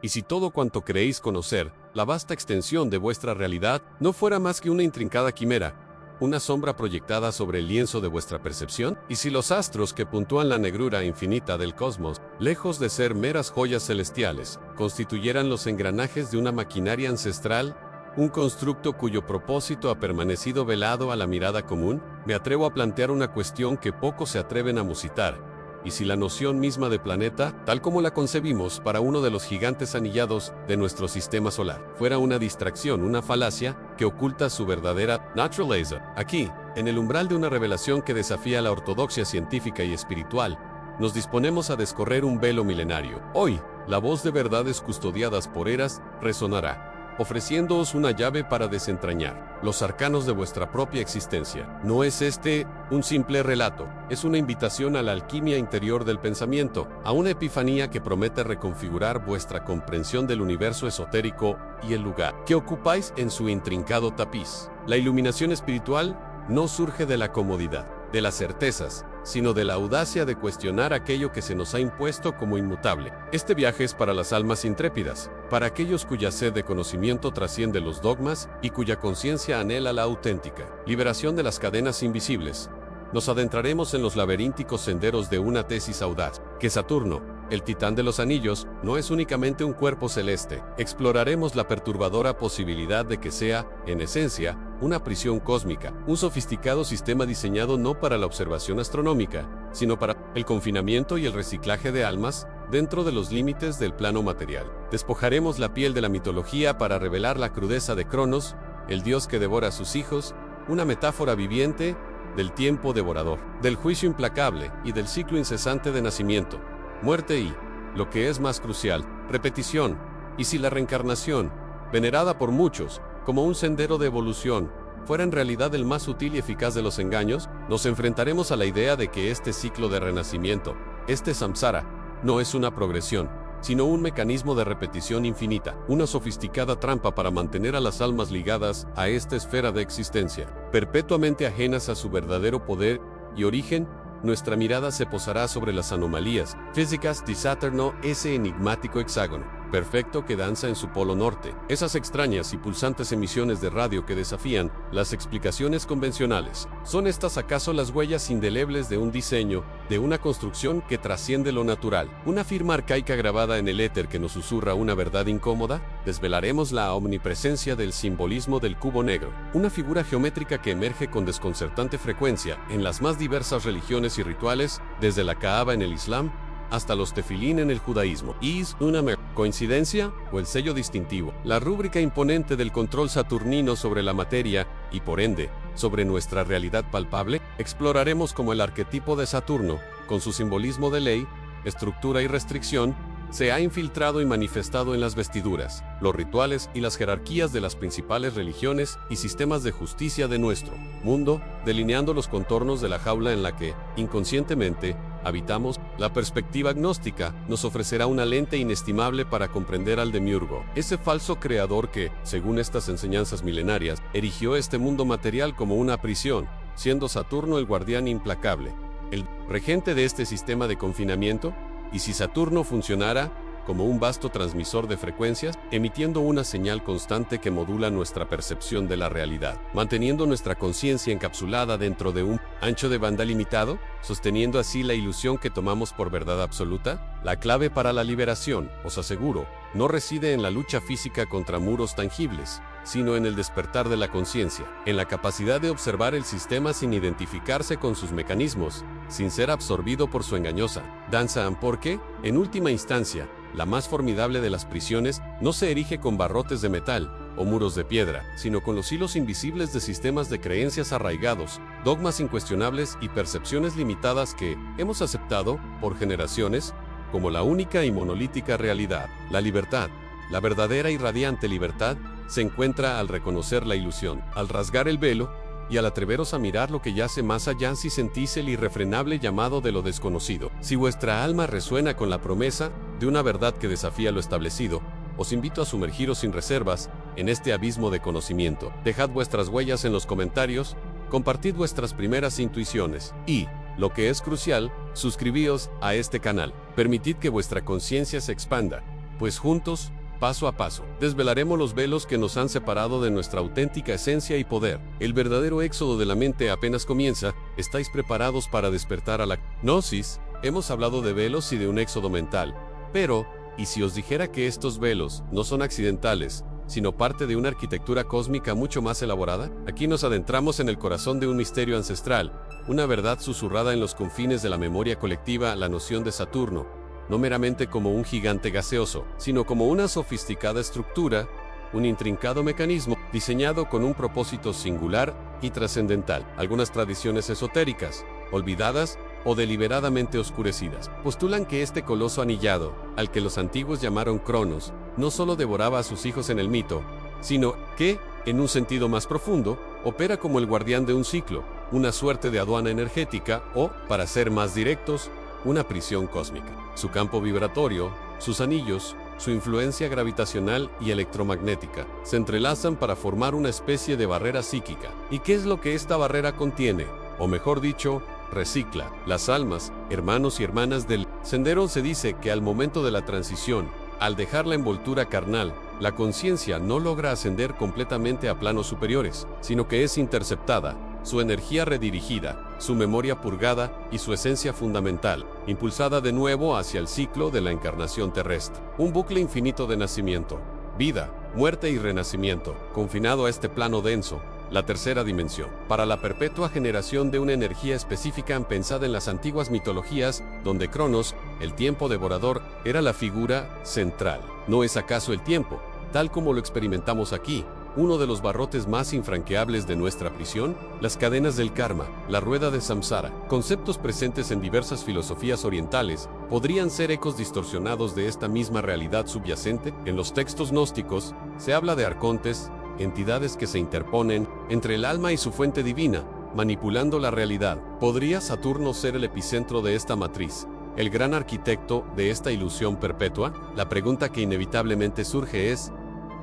y si todo cuanto creéis conocer, la vasta extensión de vuestra realidad, no fuera más que una intrincada quimera, una sombra proyectada sobre el lienzo de vuestra percepción? Y si los astros que puntúan la negrura infinita del cosmos, lejos de ser meras joyas celestiales, constituyeran los engranajes de una maquinaria ancestral, un constructo cuyo propósito ha permanecido velado a la mirada común, me atrevo a plantear una cuestión que pocos se atreven a musitar. Y si la noción misma de planeta, tal como la concebimos para uno de los gigantes anillados de nuestro sistema solar, fuera una distracción, una falacia, que oculta su verdadera naturaleza. Aquí, en el umbral de una revelación que desafía la ortodoxia científica y espiritual, nos disponemos a descorrer un velo milenario. Hoy, la voz de verdades custodiadas por eras resonará, ofreciéndoos una llave para desentrañar los arcanos de vuestra propia existencia. No es este un simple relato, es una invitación a la alquimia interior del pensamiento, a una epifanía que promete reconfigurar vuestra comprensión del universo esotérico y el lugar que ocupáis en su intrincado tapiz. La iluminación espiritual no surge de la comodidad, de las certezas, sino de la audacia de cuestionar aquello que se nos ha impuesto como inmutable. Este viaje es para las almas intrépidas, para aquellos cuya sed de conocimiento trasciende los dogmas y cuya conciencia anhela la auténtica liberación de las cadenas invisibles. Nos adentraremos en los laberínticos senderos de una tesis audaz, que Saturno, el titán de los anillos, no es únicamente un cuerpo celeste. Exploraremos la perturbadora posibilidad de que sea, en esencia, una prisión cósmica, un sofisticado sistema diseñado no para la observación astronómica, sino para el confinamiento y el reciclaje de almas dentro de los límites del plano material. Despojaremos la piel de la mitología para revelar la crudeza de Cronos, el dios que devora a sus hijos, una metáfora viviente del tiempo devorador, del juicio implacable y del ciclo incesante de nacimiento, muerte y, lo que es más crucial, repetición. Y si la reencarnación, venerada por muchos como un sendero de evolución, fuera en realidad el más sutil y eficaz de los engaños, nos enfrentaremos a la idea de que este ciclo de renacimiento, este samsara, no es una progresión, sino un mecanismo de repetición infinita, una sofisticada trampa para mantener a las almas ligadas a esta esfera de existencia, perpetuamente ajenas a su verdadero poder y origen. Nuestra mirada se posará sobre las anomalías físicas de Saturno, ese enigmático hexágono perfecto que danza en su polo norte, esas extrañas y pulsantes emisiones de radio que desafían las explicaciones convencionales. ¿Son estas acaso las huellas indelebles de un diseño, de una construcción que trasciende lo natural? ¿Una firma arcaica grabada en el éter que nos susurra una verdad incómoda? Desvelaremos la omnipresencia del simbolismo del cubo negro, una figura geométrica que emerge con desconcertante frecuencia en las más diversas religiones y rituales, desde la Kaaba en el Islam hasta los tefilín en el judaísmo. ¿Es una coincidencia o el sello distintivo? La rúbrica imponente del control saturnino sobre la materia y, por ende, sobre nuestra realidad palpable. Exploraremos cómo el arquetipo de Saturno, con su simbolismo de ley, estructura y restricción, se ha infiltrado y manifestado en las vestiduras, los rituales y las jerarquías de las principales religiones y sistemas de justicia de nuestro mundo, delineando los contornos de la jaula en la que, inconscientemente, habitamos. La perspectiva gnóstica nos ofrecerá una lente inestimable para comprender al demiurgo, ese falso creador que, según estas enseñanzas milenarias, erigió este mundo material como una prisión, siendo Saturno el guardián implacable, el regente de este sistema de confinamiento. Y si Saturno funcionara como un vasto transmisor de frecuencias, emitiendo una señal constante que modula nuestra percepción de la realidad, manteniendo nuestra conciencia encapsulada dentro de un ancho de banda limitado, sosteniendo así la ilusión que tomamos por verdad absoluta. La clave para la liberación, os aseguro, no reside en la lucha física contra muros tangibles, sino en el despertar de la conciencia, en la capacidad de observar el sistema sin identificarse con sus mecanismos, sin ser absorbido por su engañosa danza, porque, en última instancia, la más formidable de las prisiones no se erige con barrotes de metal o muros de piedra, sino con los hilos invisibles de sistemas de creencias arraigados, dogmas incuestionables y percepciones limitadas que hemos aceptado, por generaciones, como la única y monolítica realidad. La libertad, la verdadera y radiante libertad, se encuentra al reconocer la ilusión, al rasgar el velo y al atreveros a mirar lo que yace más allá. Si sentís el irrefrenable llamado de lo desconocido, si vuestra alma resuena con la promesa de una verdad que desafía lo establecido, os invito a sumergiros sin reservas en este abismo de conocimiento. Dejad vuestras huellas en los comentarios, compartid vuestras primeras intuiciones y, lo que es crucial, suscribíos a este canal. Permitid que vuestra conciencia se expanda, pues juntos paso a paso. Desvelaremos los velos que nos han separado de nuestra auténtica esencia y poder. El verdadero éxodo de la mente apenas comienza. ¿Estáis preparados para despertar a la gnosis? Hemos hablado de velos y de un éxodo mental. Pero, ¿y si os dijera que estos velos no son accidentales, sino parte de una arquitectura cósmica mucho más elaborada? Aquí nos adentramos en el corazón de un misterio ancestral, una verdad susurrada en los confines de la memoria colectiva, la noción de Saturno, no meramente como un gigante gaseoso, sino como una sofisticada estructura, un intrincado mecanismo diseñado con un propósito singular y trascendental. Algunas tradiciones esotéricas, olvidadas o deliberadamente oscurecidas, postulan que este coloso anillado, al que los antiguos llamaron Cronos, no solo devoraba a sus hijos en el mito, sino que, en un sentido más profundo, opera como el guardián de un ciclo, una suerte de aduana energética o, para ser más directos, una prisión cósmica. Su campo vibratorio, sus anillos, su influencia gravitacional y electromagnética se entrelazan para formar una especie de barrera psíquica. ¿Y qué es lo que esta barrera contiene? O mejor dicho, recicla. Las almas, hermanos y hermanas del sendero. Se dice que al momento de la transición, al dejar la envoltura carnal, la conciencia no logra ascender completamente a planos superiores, sino que es interceptada, su energía redirigida, su memoria purgada y su esencia fundamental, impulsada de nuevo hacia el ciclo de la encarnación terrestre. Un bucle infinito de nacimiento, vida, muerte y renacimiento, confinado a este plano denso, la tercera dimensión, para la perpetua generación de una energía específica pensada en las antiguas mitologías, donde Cronos, el tiempo devorador, era la figura central. ¿No es acaso el tiempo, tal como lo experimentamos aquí, uno de los barrotes más infranqueables de nuestra prisión? Las cadenas del karma, la rueda de samsara, conceptos presentes en diversas filosofías orientales, podrían ser ecos distorsionados de esta misma realidad subyacente. En los textos gnósticos, se habla de arcontes, entidades que se interponen entre el alma y su fuente divina, manipulando la realidad. ¿Podría Saturno ser el epicentro de esta matriz, el gran arquitecto de esta ilusión perpetua? La pregunta que inevitablemente surge es,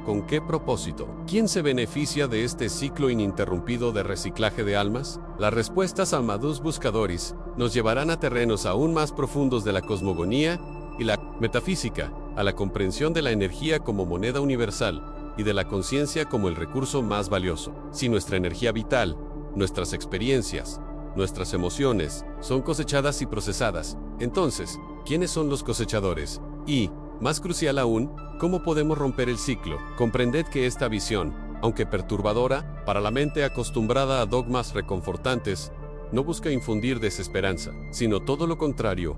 ¿con qué propósito? ¿Quién se beneficia de este ciclo ininterrumpido de reciclaje de almas? Las respuestas a Amadus Buscadores nos llevarán a terrenos aún más profundos de la cosmogonía y la metafísica, a la comprensión de la energía como moneda universal y de la conciencia como el recurso más valioso. Si nuestra energía vital, nuestras experiencias, nuestras emociones son cosechadas y procesadas, entonces, ¿quiénes son los cosechadores? Y, más crucial aún, ¿cómo podemos romper el ciclo? Comprended que esta visión, aunque perturbadora, para la mente acostumbrada a dogmas reconfortantes, no busca infundir desesperanza, sino todo lo contrario,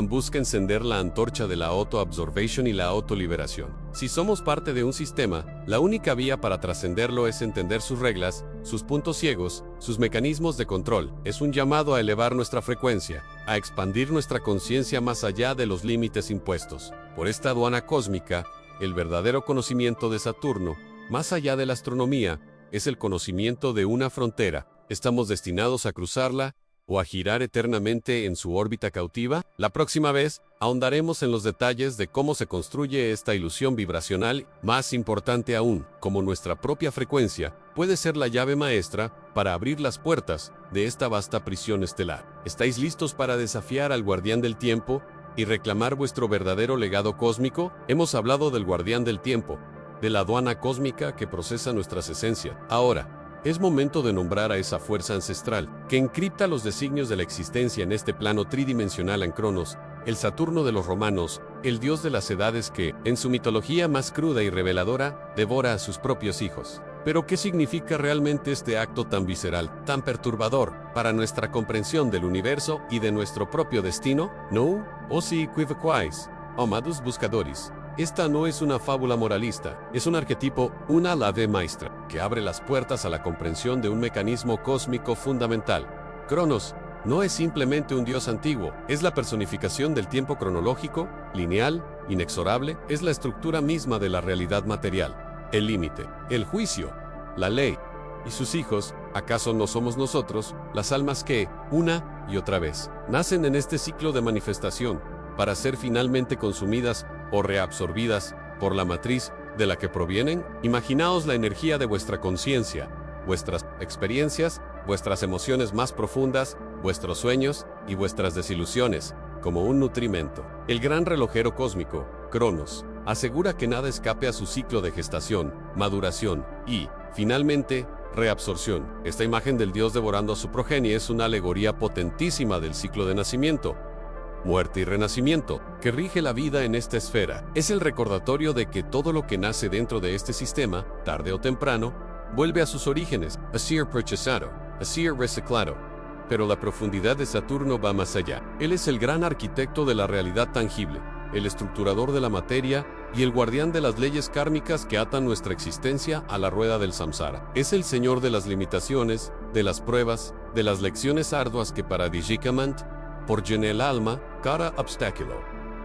busca encender la antorcha de la auto-absorption y la autoliberación. Si somos parte de un sistema, la única vía para trascenderlo es entender sus reglas, sus puntos ciegos, sus mecanismos de control. Es un llamado a elevar nuestra frecuencia, a expandir nuestra conciencia más allá de los límites impuestos por esta aduana cósmica. El verdadero conocimiento de Saturno, más allá de la astronomía, es el conocimiento de una frontera. ¿Estamos destinados a cruzarla o a girar eternamente en su órbita cautiva? La próxima vez, ahondaremos en los detalles de cómo se construye esta ilusión vibracional. Más importante aún, cómo nuestra propia frecuencia puede ser la llave maestra para abrir las puertas de esta vasta prisión estelar. ¿Estáis listos para desafiar al guardián del tiempo y reclamar vuestro verdadero legado cósmico? Hemos hablado del guardián del tiempo, de la aduana cósmica que procesa nuestras esencias. Ahora, es momento de nombrar a esa fuerza ancestral que encripta los designios de la existencia en este plano tridimensional en Cronos, el Saturno de los romanos, el dios de las edades que, en su mitología más cruda y reveladora, devora a sus propios hijos. Pero ¿qué significa realmente este acto tan visceral, tan perturbador, para nuestra comprensión del universo y de nuestro propio destino? No, o si equivoquáis, Amadus Buscadores. Esta no es una fábula moralista, es un arquetipo, una llave maestra, que abre las puertas a la comprensión de un mecanismo cósmico fundamental. Cronos no es simplemente un dios antiguo, es la personificación del tiempo cronológico, lineal, inexorable, es la estructura misma de la realidad material. El límite, el juicio, la ley y sus hijos, ¿acaso no somos nosotros, las almas que, una y otra vez, nacen en este ciclo de manifestación, para ser finalmente consumidas o reabsorbidas por la matriz de la que provienen? Imaginaos la energía de vuestra conciencia, vuestras experiencias, vuestras emociones más profundas, vuestros sueños y vuestras desilusiones. como un nutrimento. El gran relojero cósmico, Cronos, asegura que nada escape a su ciclo de gestación, maduración y, finalmente, reabsorción. Esta imagen del dios devorando a su progenie es una alegoría potentísima del ciclo de nacimiento, muerte y renacimiento, que rige la vida en esta esfera. Es el recordatorio de que todo lo que nace dentro de este sistema, tarde o temprano, vuelve a sus orígenes, a ser procesado, a ser reciclado. Pero la profundidad de Saturno va más allá. Él es el gran arquitecto de la realidad tangible, el estructurador de la materia y el guardián de las leyes kármicas que atan nuestra existencia a la rueda del samsara. Es el señor de las limitaciones, de las pruebas, de las lecciones arduas que paradisíquamente porgen el alma cada obstáculo.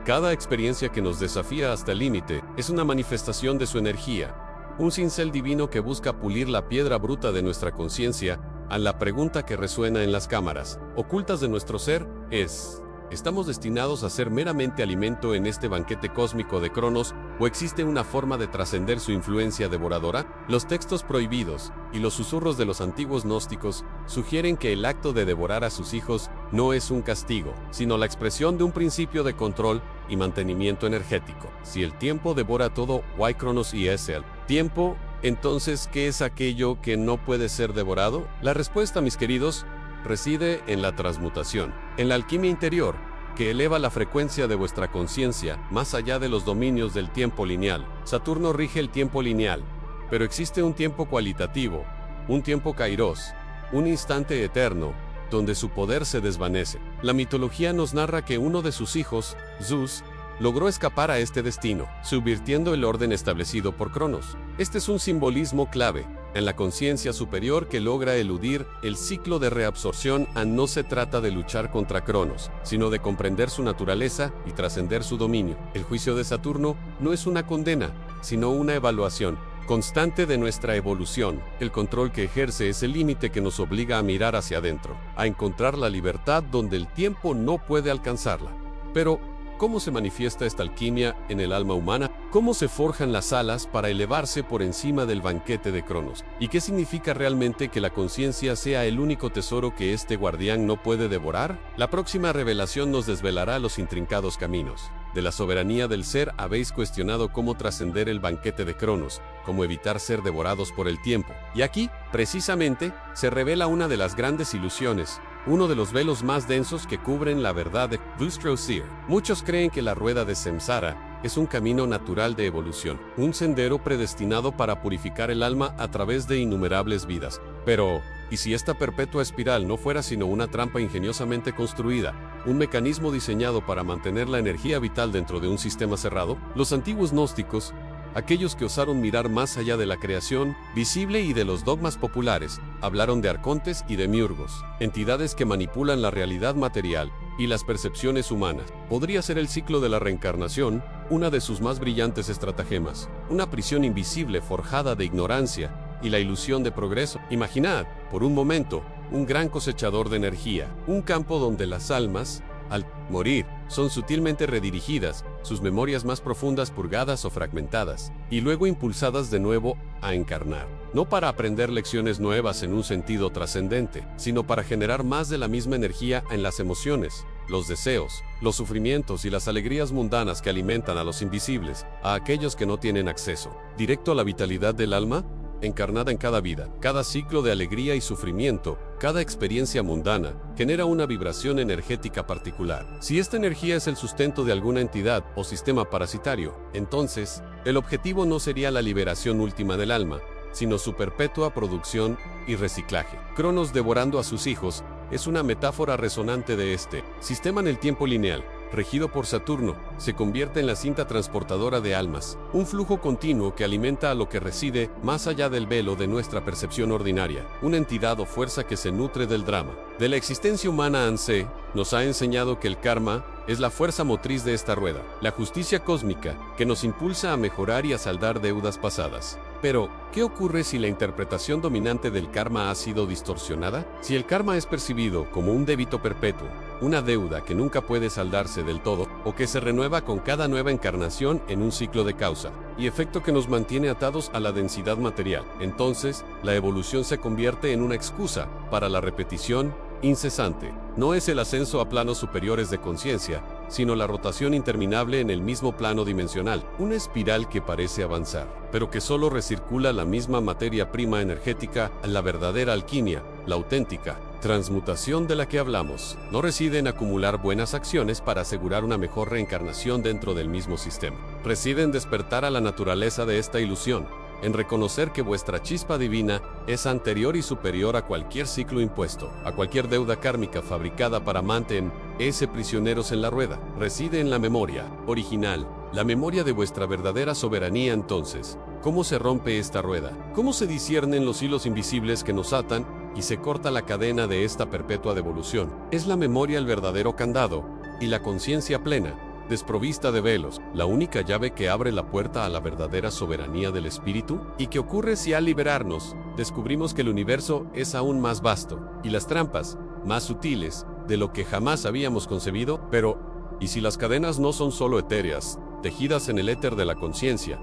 Cada experiencia que nos desafía hasta el límite es una manifestación de su energía, un cincel divino que busca pulir la piedra bruta de nuestra conciencia a la pregunta que resuena en las cámaras ocultas de nuestro ser es: ¿estamos destinados a ser meramente alimento en este banquete cósmico de Cronos o existe una forma de trascender su influencia devoradora? Los textos prohibidos y los susurros de los antiguos gnósticos sugieren que el acto de devorar a sus hijos no es un castigo, sino la expresión de un principio de control y mantenimiento energético. Si el tiempo devora todo, ¿why Cronos y es el tiempo? Entonces, ¿qué es aquello que no puede ser devorado? La respuesta, mis queridos, reside en la transmutación, en la alquimia interior, que eleva la frecuencia de vuestra conciencia más allá de los dominios del tiempo lineal. Saturno rige el tiempo lineal, pero existe un tiempo cualitativo, un tiempo kairos, un instante eterno, donde su poder se desvanece. La mitología nos narra que uno de sus hijos, Zeus, logró escapar a este destino, subvirtiendo el orden establecido por Cronos. Este es un simbolismo clave en la conciencia superior que logra eludir el ciclo de reabsorción. No se trata de luchar contra Cronos, sino de comprender su naturaleza y trascender su dominio. El juicio de Saturno no es una condena, sino una evaluación constante de nuestra evolución. El control que ejerce es el límite que nos obliga a mirar hacia adentro, a encontrar la libertad donde el tiempo no puede alcanzarla. Pero, ¿cómo se manifiesta esta alquimia en el alma humana? ¿Cómo se forjan las alas para elevarse por encima del banquete de Cronos? ¿Y qué significa realmente que la conciencia sea el único tesoro que este guardián no puede devorar? La próxima revelación nos desvelará los intrincados caminos. De la soberanía del ser habéis cuestionado cómo trascender el banquete de Cronos, cómo evitar ser devorados por el tiempo. Y aquí, precisamente, se revela una de las grandes ilusiones, uno de los velos más densos que cubren la verdad de Vustrosir. Muchos creen que la rueda de Samsara es un camino natural de evolución, un sendero predestinado para purificar el alma a través de innumerables vidas. Pero, ¿y si esta perpetua espiral no fuera sino una trampa ingeniosamente construida, un mecanismo diseñado para mantener la energía vital dentro de un sistema cerrado? Los antiguos gnósticos, aquellos que osaron mirar más allá de la creación visible y de los dogmas populares, hablaron de arcontes y demiurgos, entidades que manipulan la realidad material y las percepciones humanas. Podría ser el ciclo de la reencarnación una de sus más brillantes estratagemas, una prisión invisible forjada de ignorancia y la ilusión de progreso. Imaginad, por un momento, un gran cosechador de energía, un campo donde las almas, al morir, son sutilmente redirigidas, sus memorias más profundas purgadas o fragmentadas, y luego impulsadas de nuevo a encarnar. No para aprender lecciones nuevas en un sentido trascendente, sino para generar más de la misma energía en las emociones, los deseos, los sufrimientos y las alegrías mundanas que alimentan a los invisibles, a aquellos que no tienen acceso directo a la vitalidad del alma, encarnada en cada vida. Cada ciclo de alegría y sufrimiento, cada experiencia mundana, genera una vibración energética particular. Si esta energía es el sustento de alguna entidad o sistema parasitario, entonces, el objetivo no sería la liberación última del alma, sino su perpetua producción y reciclaje. Cronos devorando a sus hijos es una metáfora resonante de este sistema en el tiempo lineal, regido por Saturno, se convierte en la cinta transportadora de almas, un flujo continuo que alimenta a lo que reside más allá del velo de nuestra percepción ordinaria, una entidad o fuerza que se nutre del drama. De la existencia humana, Anse nos ha enseñado que el karma es la fuerza motriz de esta rueda, la justicia cósmica que nos impulsa a mejorar y a saldar deudas pasadas. Pero, ¿qué ocurre si la interpretación dominante del karma ha sido distorsionada? Si el karma es percibido como un débito perpetuo, una deuda que nunca puede saldarse del todo, o que se renueva con cada nueva encarnación en un ciclo de causa y efecto que nos mantiene atados a la densidad material, entonces la evolución se convierte en una excusa para la repetición incesante. No es el ascenso a planos superiores de conciencia, sino la rotación interminable en el mismo plano dimensional, una espiral que parece avanzar, pero que solo recircula la misma materia prima energética, la verdadera alquimia, la auténtica transmutación de la que hablamos. No reside en acumular buenas acciones para asegurar una mejor reencarnación dentro del mismo sistema. Reside en despertar a la naturaleza de esta ilusión, en reconocer que vuestra chispa divina es anterior y superior a cualquier ciclo impuesto, a cualquier deuda kármica fabricada para mantenerse prisioneros en la rueda. Reside en la memoria original, la memoria de vuestra verdadera soberanía. Entonces, ¿cómo se rompe esta rueda? ¿Cómo se disciernen los hilos invisibles que nos atan y se corta la cadena de esta perpetua devolución? Es la memoria el verdadero candado, y la conciencia plena, desprovista de velos, la única llave que abre la puerta a la verdadera soberanía del espíritu. ¿Y qué ocurre si al liberarnos, descubrimos que el universo es aún más vasto, y las trampas, más sutiles, de lo que jamás habíamos concebido? Pero, ¿y si las cadenas no son solo etéreas, tejidas en el éter de la conciencia,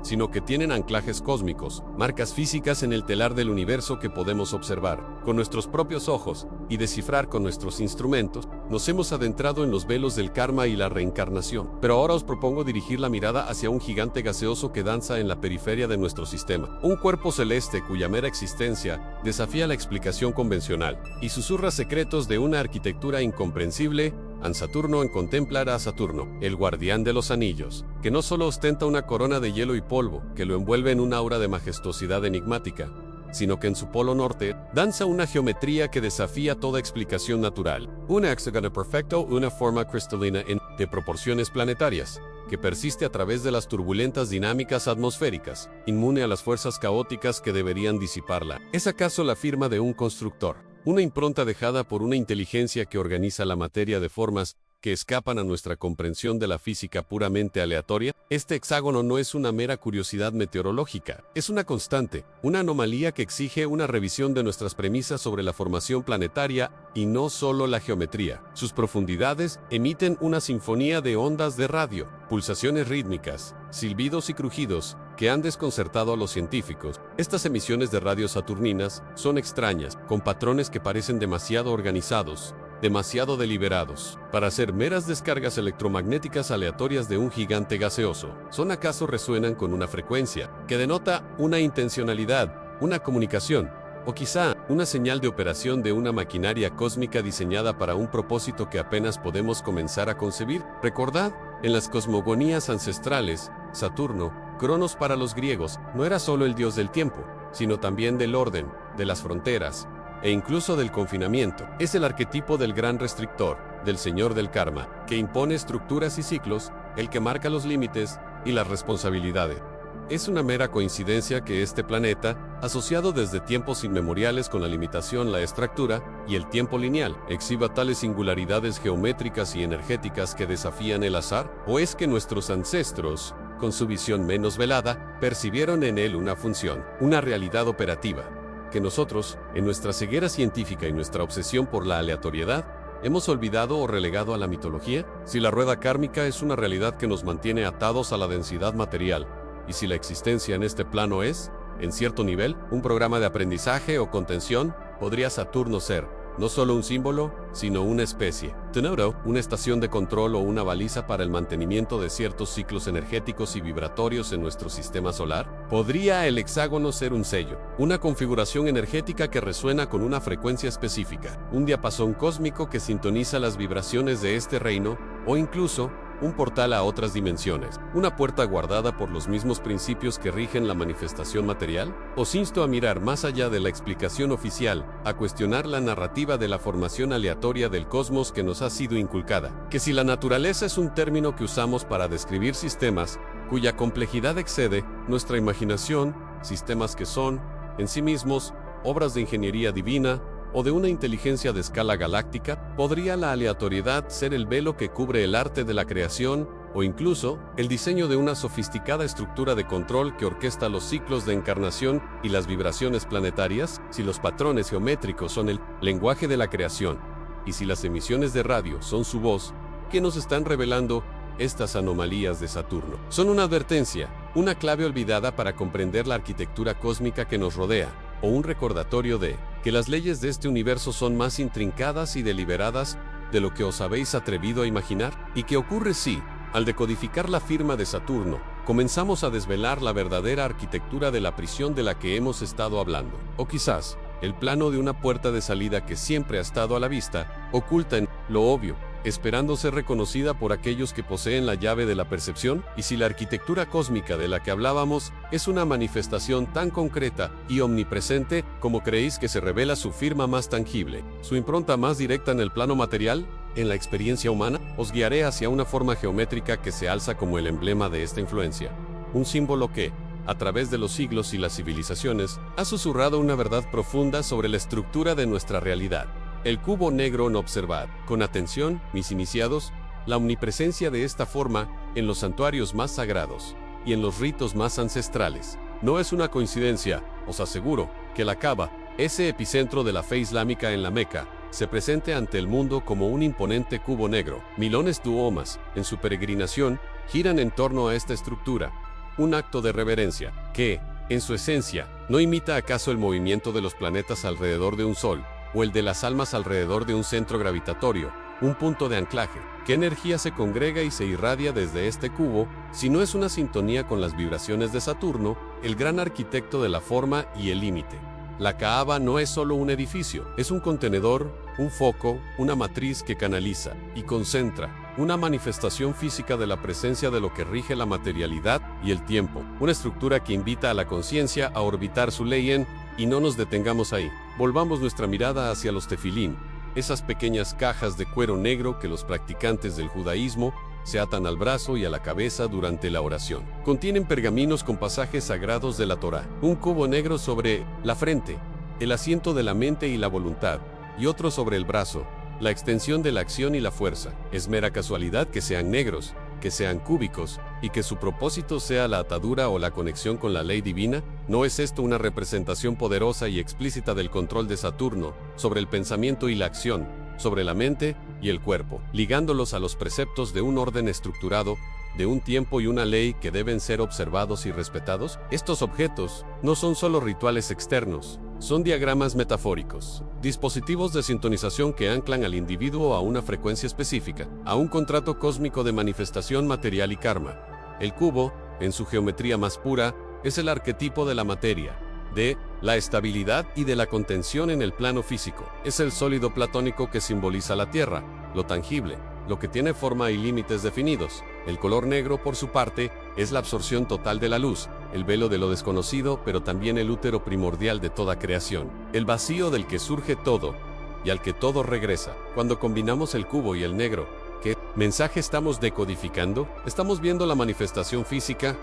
sino que tienen anclajes cósmicos, marcas físicas en el telar del universo que podemos observar con nuestros propios ojos y descifrar con nuestros instrumentos? Nos hemos adentrado en los velos del karma y la reencarnación, pero ahora os propongo dirigir la mirada hacia un gigante gaseoso que danza en la periferia de nuestro sistema, un cuerpo celeste cuya mera existencia desafía la explicación convencional y susurra secretos de una arquitectura incomprensible. A Saturno en contemplar a Saturno, el guardián de los anillos, que no solo ostenta una corona de hielo y polvo que lo envuelve en un aura de majestuosidad enigmática, sino que en su polo norte danza una geometría que desafía toda explicación natural. Un hexágono perfecto, una forma cristalina de proporciones planetarias, que persiste a través de las turbulentas dinámicas atmosféricas, inmune a las fuerzas caóticas que deberían disiparla. ¿Es acaso la firma de un constructor? Una impronta dejada por una inteligencia que organiza la materia de formas que escapan a nuestra comprensión de la física puramente aleatoria. Este hexágono no es una mera curiosidad meteorológica, es una constante, una anomalía que exige una revisión de nuestras premisas sobre la formación planetaria y no solo la geometría. Sus profundidades emiten una sinfonía de ondas de radio, pulsaciones rítmicas, silbidos y crujidos que han desconcertado a los científicos. Estas emisiones de radio saturninas son extrañas, con patrones que parecen demasiado organizados, demasiado deliberados, para ser meras descargas electromagnéticas aleatorias de un gigante gaseoso. ¿Son acaso resuenan con una frecuencia que denota una intencionalidad, una comunicación, o quizá una señal de operación de una maquinaria cósmica diseñada para un propósito que apenas podemos comenzar a concebir? Recordad, en las cosmogonías ancestrales, Saturno, Cronos para los griegos, no era solo el dios del tiempo, sino también del orden, de las fronteras, e incluso del confinamiento. Es el arquetipo del gran restrictor, del señor del karma, que impone estructuras y ciclos, el que marca los límites y las responsabilidades. Es una mera coincidencia que este planeta, asociado desde tiempos inmemoriales con la limitación, la estructura y el tiempo lineal, exhiba tales singularidades geométricas y energéticas que desafían el azar. ¿O es que nuestros ancestros, con su visión menos velada, percibieron en él una función, una realidad operativa, que nosotros, en nuestra ceguera científica y nuestra obsesión por la aleatoriedad, hemos olvidado o relegado a la mitología? Si la rueda kármica es una realidad que nos mantiene atados a la densidad material, y si la existencia en este plano es, en cierto nivel, un programa de aprendizaje o contención, podría Saturno ser, no solo un símbolo, sino una especie de nodo, una estación de control o una baliza para el mantenimiento de ciertos ciclos energéticos y vibratorios en nuestro sistema solar. ¿Podría el hexágono ser un sello, una configuración energética que resuena con una frecuencia específica, un diapasón cósmico que sintoniza las vibraciones de este reino, o incluso un portal a otras dimensiones, una puerta guardada por los mismos principios que rigen la manifestación material? Os insto a mirar más allá de la explicación oficial, a cuestionar la narrativa de la formación aleatoria del cosmos que nos ha sido inculcada, que si la naturaleza es un término que usamos para describir sistemas cuya complejidad excede nuestra imaginación, sistemas que son, en sí mismos, obras de ingeniería divina, o de una inteligencia de escala galáctica, ¿podría la aleatoriedad ser el velo que cubre el arte de la creación, o incluso el diseño de una sofisticada estructura de control que orquesta los ciclos de encarnación y las vibraciones planetarias? Si los patrones geométricos son el lenguaje de la creación, y si las emisiones de radio son su voz, ¿qué nos están revelando estas anomalías de Saturno? Son una advertencia, una clave olvidada para comprender la arquitectura cósmica que nos rodea, o un recordatorio de que las leyes de este universo son más intrincadas y deliberadas de lo que os habéis atrevido a imaginar? ¿Y qué ocurre si, al decodificar la firma de Saturno, comenzamos a desvelar la verdadera arquitectura de la prisión de la que hemos estado hablando? O quizás, el plano de una puerta de salida que siempre ha estado a la vista, oculta en lo obvio, esperando ser reconocida por aquellos que poseen la llave de la percepción. Y si la arquitectura cósmica de la que hablábamos es una manifestación tan concreta y omnipresente, como creéis que se revela su firma más tangible, su impronta más directa en el plano material, en la experiencia humana, os guiaré hacia una forma geométrica que se alza como el emblema de esta influencia. Un símbolo que, a través de los siglos y las civilizaciones, ha susurrado una verdad profunda sobre la estructura de nuestra realidad. El cubo negro. Observad, con atención, mis iniciados, la omnipresencia de esta forma en los santuarios más sagrados y en los ritos más ancestrales. No es una coincidencia, os aseguro, que la Kaaba, ese epicentro de la fe islámica en la Meca, se presente ante el mundo como un imponente cubo negro. Milones de umas, en su peregrinación, giran en torno a esta estructura, un acto de reverencia que, en su esencia, ¿no imita acaso el movimiento de los planetas alrededor de un sol, o el de las almas alrededor de un centro gravitatorio, un punto de anclaje? ¿Qué energía se congrega y se irradia desde este cubo, si no es una sintonía con las vibraciones de Saturno, el gran arquitecto de la forma y el límite? La Kaaba no es solo un edificio, es un contenedor, un foco, una matriz que canaliza y concentra, una manifestación física de la presencia de lo que rige la materialidad y el tiempo, una estructura que invita a la conciencia a orbitar su ley en. Y no nos detengamos ahí. Volvamos nuestra mirada hacia los tefilín, esas pequeñas cajas de cuero negro que los practicantes del judaísmo se atan al brazo y a la cabeza durante la oración. Contienen pergaminos con pasajes sagrados de la Torá, un cubo negro sobre la frente, el asiento de la mente y la voluntad, y otro sobre el brazo, la extensión de la acción y la fuerza. Es mera casualidad que sean negros, que sean cúbicos, y que su propósito sea la atadura o la conexión con la ley divina. ¿No es esto una representación poderosa y explícita del control de Saturno sobre el pensamiento y la acción, sobre la mente y el cuerpo, ligándolos a los preceptos de un orden estructurado, de un tiempo y una ley que deben ser observados y respetados? Estos objetos no son solo rituales externos, son diagramas metafóricos, dispositivos de sintonización que anclan al individuo a una frecuencia específica, a un contrato cósmico de manifestación material y karma. El cubo, en su geometría más pura, es el arquetipo de la materia, de la estabilidad y de la contención en el plano físico. Es el sólido platónico que simboliza la tierra, lo tangible, lo que tiene forma y límites definidos. El color negro, por su parte, es la absorción total de la luz, el velo de lo desconocido, pero también el útero primordial de toda creación, el vacío del que surge todo y al que todo regresa. Cuando combinamos el cubo y el negro, ¿qué mensaje estamos decodificando? Estamos viendo la manifestación física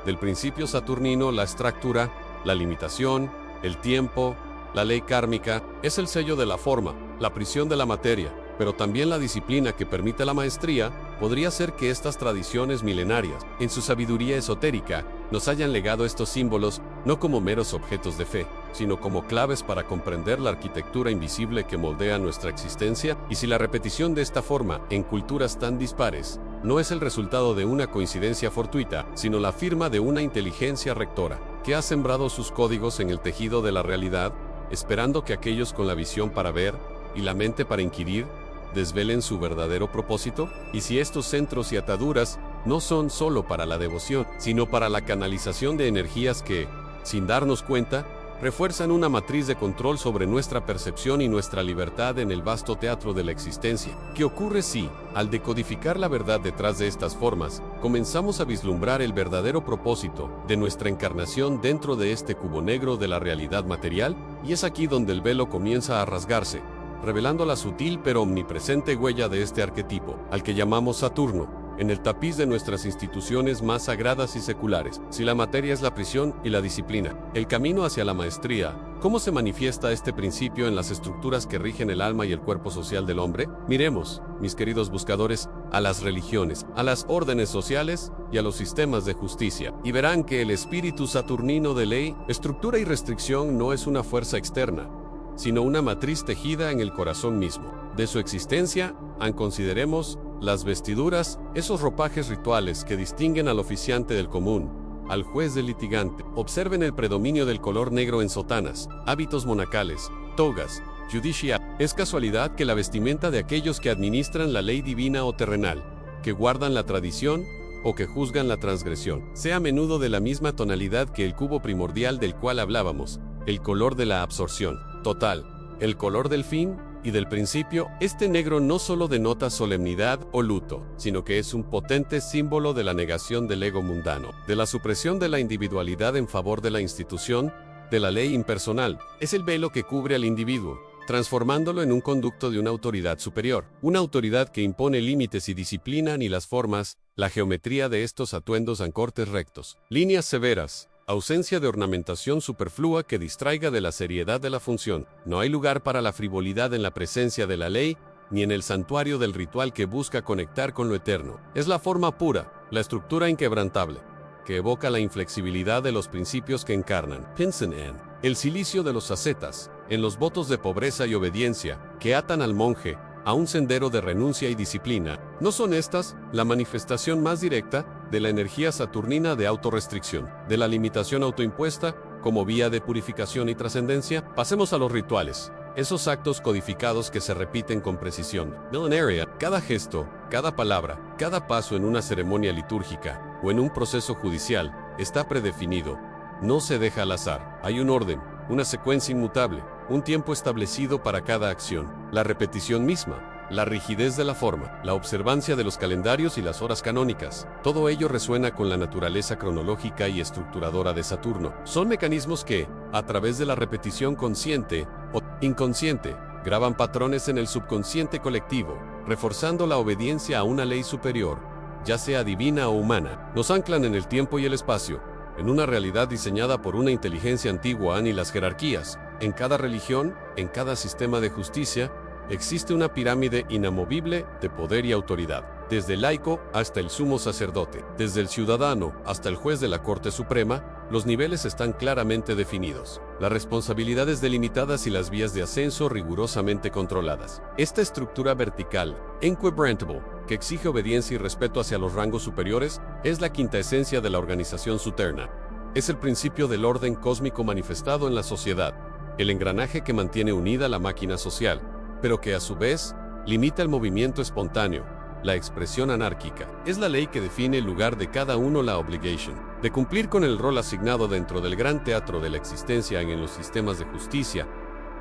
del principio saturnino, la estructura, la limitación, el tiempo, la ley kármica. Es el sello de la forma, la prisión de la materia, pero también la disciplina que permite la maestría. Podría ser que estas tradiciones milenarias, en su sabiduría esotérica, nos hayan legado estos símbolos no como meros objetos de fe, sino como claves para comprender la arquitectura invisible que moldea nuestra existencia. Y si la repetición de esta forma en culturas tan dispares no es el resultado de una coincidencia fortuita, sino la firma de una inteligencia rectora, que ha sembrado sus códigos en el tejido de la realidad, esperando que aquellos con la visión para ver y la mente para inquirir desvelen su verdadero propósito. Y si estos centros y ataduras no son solo para la devoción, sino para la canalización de energías que, sin darnos cuenta, refuerzan una matriz de control sobre nuestra percepción y nuestra libertad en el vasto teatro de la existencia. ¿Qué ocurre si, al decodificar la verdad detrás de estas formas, comenzamos a vislumbrar el verdadero propósito de nuestra encarnación dentro de este cubo negro de la realidad material? Y es aquí donde el velo comienza a rasgarse, revelando la sutil pero omnipresente huella de este arquetipo, al que llamamos Saturno, en el tapiz de nuestras instituciones más sagradas y seculares. Si la materia es la prisión y la disciplina, el camino hacia la maestría, ¿cómo se manifiesta este principio en las estructuras que rigen el alma y el cuerpo social del hombre? Miremos, mis queridos buscadores, a las religiones, a las órdenes sociales y a los sistemas de justicia, y verán que el espíritu saturnino de ley, estructura y restricción no es una fuerza externa, sino una matriz tejida en el corazón mismo. De su existencia, consideremos las vestiduras, esos ropajes rituales que distinguen al oficiante del común, al juez del litigante. Observen el predominio del color negro en sotanas, hábitos monacales, togas, judicial. Es casualidad que la vestimenta de aquellos que administran la ley divina o terrenal, que guardan la tradición o que juzgan la transgresión, sea a menudo de la misma tonalidad que el cubo primordial del cual hablábamos, el color de la absorción total, el color del fin y del principio. Este negro no solo denota solemnidad o luto, sino que es un potente símbolo de la negación del ego mundano, de la supresión de la individualidad en favor de la institución, de la ley impersonal. Es el velo que cubre al individuo, transformándolo en un conducto de una autoridad superior, una autoridad que impone límites y disciplina ni las formas, la geometría de estos atuendos en cortes rectos, líneas severas, ausencia de ornamentación superflua que distraiga de la seriedad de la función. No hay lugar para la frivolidad en la presencia de la ley, ni en el santuario del ritual que busca conectar con lo eterno. Es la forma pura, la estructura inquebrantable, que evoca la inflexibilidad de los principios que encarnan. Piensen en el cilicio de los ascetas, en los votos de pobreza y obediencia, que atan al monje a un sendero de renuncia y disciplina. ¿No son estas la manifestación más directa de la energía saturnina de autorrestricción, de la limitación autoimpuesta como vía de purificación y trascendencia? Pasemos a los rituales, esos actos codificados que se repiten con precisión milenaria. Cada gesto, cada palabra, cada paso en una ceremonia litúrgica o en un proceso judicial está predefinido. No se deja al azar. Hay un orden, una secuencia inmutable, un tiempo establecido para cada acción. La repetición misma, la rigidez de la forma, la observancia de los calendarios y las horas canónicas, todo ello resuena con la naturaleza cronológica y estructuradora de Saturno. Son mecanismos que, a través de la repetición consciente o inconsciente, graban patrones en el subconsciente colectivo, reforzando la obediencia a una ley superior, ya sea divina o humana. Nos anclan en el tiempo y el espacio, en una realidad diseñada por una inteligencia antigua y las jerarquías. En cada religión, en cada sistema de justicia, existe una pirámide inamovible de poder y autoridad, desde el laico hasta el sumo sacerdote, desde el ciudadano hasta el juez de la Corte Suprema. Los niveles están claramente definidos, las responsabilidades delimitadas y las vías de ascenso rigurosamente controladas. Esta estructura vertical, inquebrantable, que exige obediencia y respeto hacia los rangos superiores, es la quinta esencia de la organización suterna. Es el principio del orden cósmico manifestado en la sociedad, el engranaje que mantiene unida la máquina social, pero que a su vez limita el movimiento espontáneo, la expresión anárquica. Es la ley que define el lugar de cada uno, la obligation de cumplir con el rol asignado dentro del gran teatro de la existencia en los sistemas de justicia.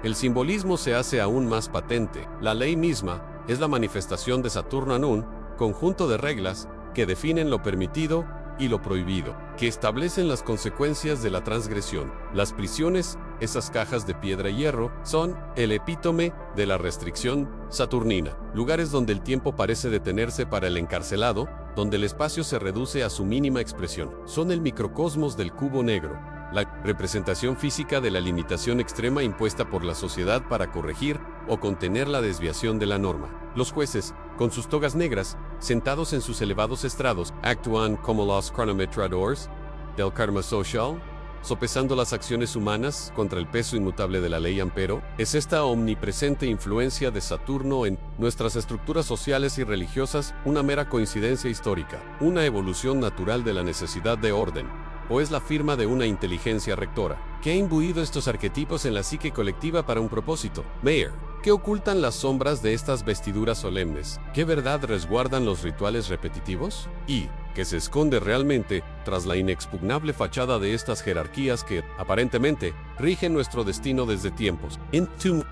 El simbolismo se hace aún más patente. La ley misma es la manifestación de Saturno en un conjunto de reglas que definen lo permitido y lo prohibido, que establecen las consecuencias de la transgresión. Las prisiones, esas cajas de piedra y hierro, son el epítome de la restricción saturnina, lugares donde el tiempo parece detenerse para el encarcelado, donde el espacio se reduce a su mínima expresión. Son el microcosmos del cubo negro, la representación física de la limitación extrema impuesta por la sociedad para corregir o contener la desviación de la norma. Los jueces, con sus togas negras, sentados en sus elevados estrados, actúan como los cronometradores del karma social, sopesando las acciones humanas contra el peso inmutable de la ley ampero. Es esta omnipresente influencia de Saturno en nuestras estructuras sociales y religiosas una mera coincidencia histórica, una evolución natural de la necesidad de orden, o es la firma de una inteligencia rectora, que ha imbuido estos arquetipos en la psique colectiva para un propósito? Mayer, ¿qué ocultan las sombras de estas vestiduras solemnes? ¿Qué verdad resguardan los rituales repetitivos? ¿Y qué se esconde realmente tras la inexpugnable fachada de estas jerarquías que, aparentemente, rigen nuestro destino desde tiempos?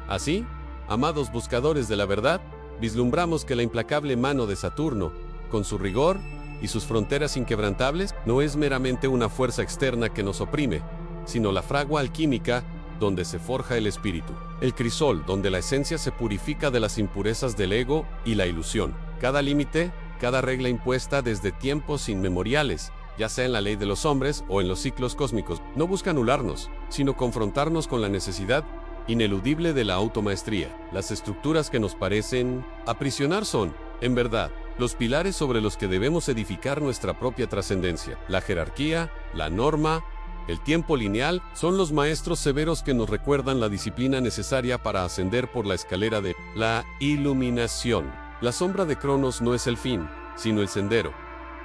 Así, amados buscadores de la verdad, vislumbramos que la implacable mano de Saturno, con su rigor y sus fronteras inquebrantables, no es meramente una fuerza externa que nos oprime, sino la fragua alquímica donde se forja el espíritu, el crisol donde la esencia se purifica de las impurezas del ego y la ilusión. Cada límite, cada regla impuesta desde tiempos inmemoriales, ya sea en la ley de los hombres o en los ciclos cósmicos, no busca anularnos, sino confrontarnos con la necesidad ineludible de la automaestría. Las estructuras que nos parecen aprisionar son, en verdad, los pilares sobre los que debemos edificar nuestra propia trascendencia. La jerarquía, la norma, el tiempo lineal son los maestros severos que nos recuerdan la disciplina necesaria para ascender por la escalera de la iluminación. La sombra de Cronos no es el fin, sino el sendero.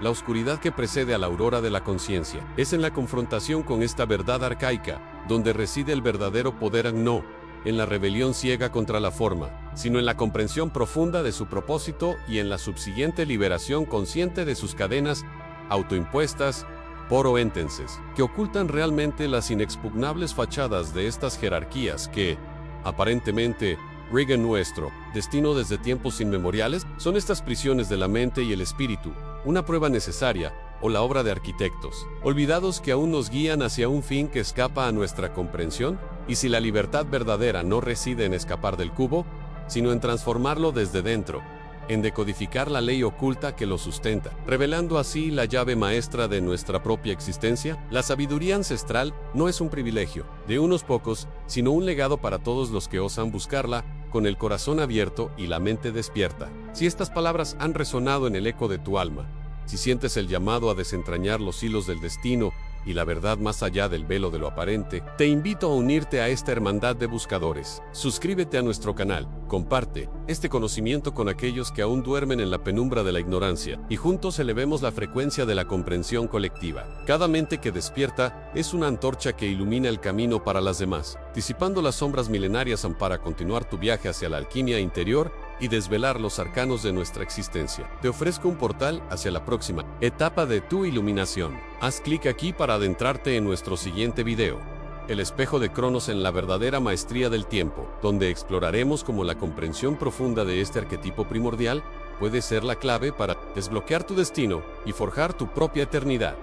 la oscuridad que precede a la aurora de la conciencia. Es en la confrontación con esta verdad arcaica, donde reside el verdadero poder, no en la rebelión ciega contra la forma, sino en la comprensión profunda de su propósito y en la subsiguiente liberación consciente de sus cadenas autoimpuestas por oentenses, que ocultan realmente las inexpugnables fachadas de estas jerarquías que, aparentemente, rigen nuestro destino desde tiempos inmemoriales. Son estas prisiones de la mente y el espíritu, una prueba necesaria, o la obra de arquitectos, olvidados que aún nos guían hacia un fin que escapa a nuestra comprensión. Y si la libertad verdadera no reside en escapar del cubo, sino en transformarlo desde dentro, en decodificar la ley oculta que lo sustenta, revelando así la llave maestra de nuestra propia existencia, la sabiduría ancestral no es un privilegio de unos pocos, sino un legado para todos los que osan buscarla, con el corazón abierto y la mente despierta. Si estas palabras han resonado en el eco de tu alma, si sientes el llamado a desentrañar los hilos del destino y la verdad más allá del velo de lo aparente, te invito a unirte a esta hermandad de buscadores. Suscríbete a nuestro canal, comparte este conocimiento con aquellos que aún duermen en la penumbra de la ignorancia, y juntos elevemos la frecuencia de la comprensión colectiva. Cada mente que despierta es una antorcha que ilumina el camino para las demás, disipando las sombras milenarias para continuar tu viaje hacia la alquimia interior y desvelar los arcanos de nuestra existencia. Te ofrezco un portal hacia la próxima etapa de tu iluminación. Haz clic aquí para adentrarte en nuestro siguiente video, El espejo de Cronos en la verdadera maestría del tiempo, donde exploraremos cómo la comprensión profunda de este arquetipo primordial puede ser la clave para desbloquear tu destino y forjar tu propia eternidad.